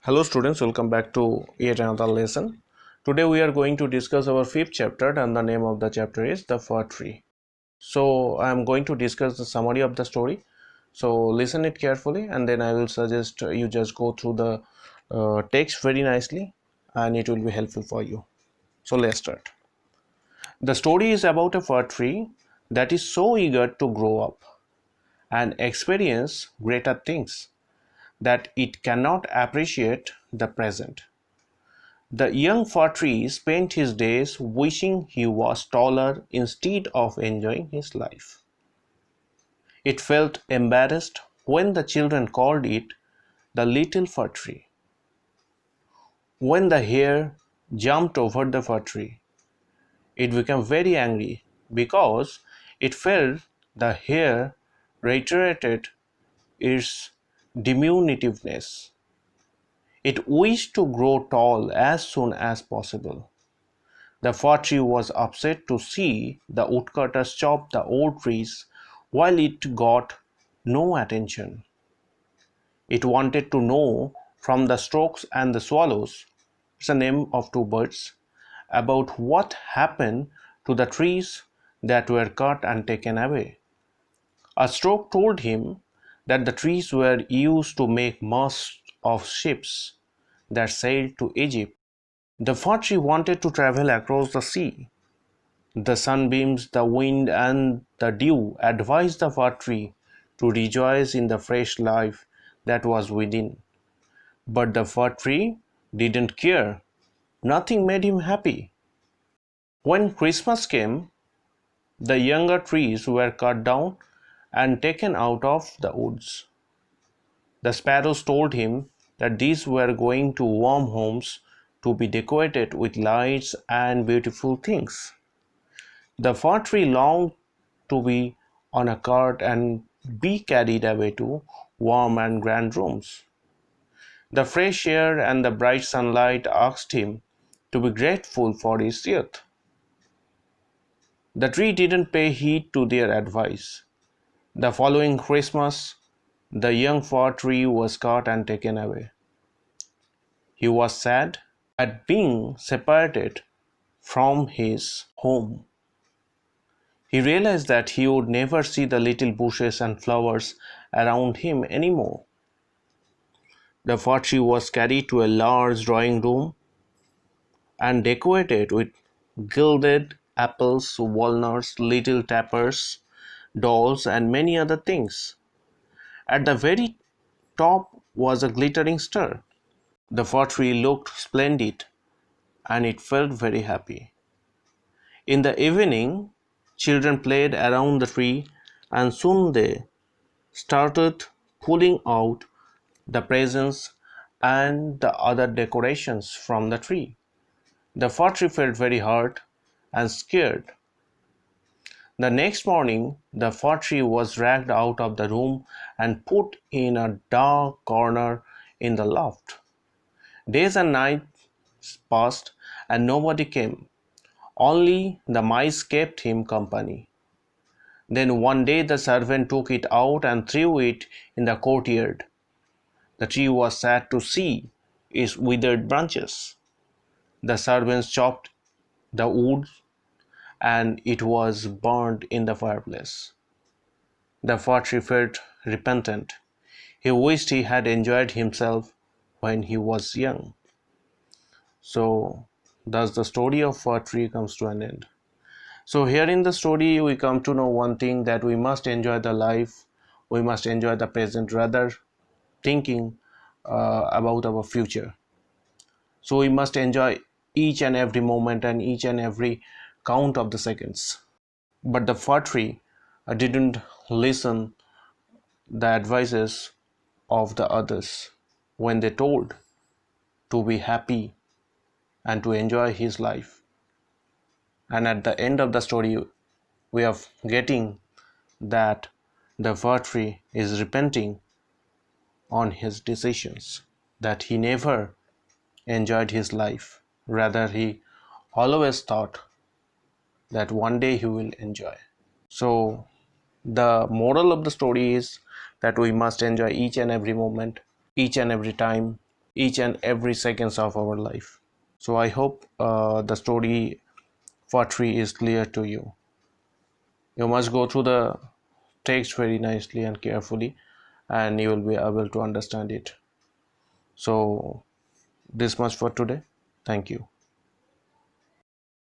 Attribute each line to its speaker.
Speaker 1: Hello students, welcome back to yet another lesson. Today we are going to discuss our fifth chapter and the name of the chapter is the fir tree. So I am going to discuss the summary of the story. So listen it carefully and then I will suggest you just go through the text very nicely and it will be helpful for you. So let's start. The story is about a fir tree that is so eager to grow up and experience greater things that it cannot appreciate the present. The young fir tree spent his days wishing he was taller instead of enjoying his life. It felt embarrassed when the children called it the little fir tree. When the hare jumped over the fir tree, it became very angry because it felt the hare reiterated its diminutiveness. It wished to grow tall as soon as possible. The fir tree was upset to see the woodcutters chop the old trees while it got no attention. It wanted to know from the storks and the swallows, it's the name of two birds, about what happened to the trees that were cut and taken away. A stork told him that the trees were used to make masts of ships that sailed to Egypt. The fir tree wanted to travel across the sea. The sunbeams, the wind, and the dew advised the fir tree to rejoice in the fresh life that was within. But the fir tree didn't care. Nothing made him happy. When Christmas came, the younger trees were cut down and taken out of the woods. The sparrows told him that these were going to warm homes to be decorated with lights and beautiful things. The fir tree longed to be on a cart and be carried away to warm and grand rooms. The fresh air and the bright sunlight asked him to be grateful for his youth. The tree didn't pay heed to their advice. The following Christmas, the young fir tree was cut and taken away. He was sad at being separated from his home. He realized that he would never see the little bushes and flowers around him anymore. The fir tree was carried to a large drawing room and decorated with gilded apples, walnuts, little tapers, dolls, and many other things. At the very top was a glittering star. The fir tree looked splendid and it felt very happy. In the evening, children played around the tree and soon they started pulling out the presents and the other decorations from the tree. The fir tree felt very hurt and scared. The next morning, the fir tree was dragged out of the room and put in a dark corner in the loft. Days and nights passed and nobody came. Only the mice kept him company. Then one day the servant took it out and threw it in the courtyard. The tree was sad to see its withered branches. The servants chopped the wood and it was burned in the fireplace. The fir tree felt repentant. He wished he had enjoyed himself when he was young. So, thus the story of fir tree comes to an end. So here in the story we come to know one thing, that we must enjoy the life, we must enjoy the present rather thinking about our future. So we must enjoy each and every moment and each and every count of the seconds. But the fir tree didn't listen the advices of the others when they told to be happy and to enjoy his life. And at the end of the story we are getting that the fir tree is repenting on his decisions, that he never enjoyed his life, rather he always thought that one day he will enjoy. So the moral of the story is that we must enjoy each and every moment, each and every time, each and every seconds of our life. So I hope the story for tree is clear to you. You must go through the text very nicely and carefully, and you will be able to understand it. So this much for today. Thank you.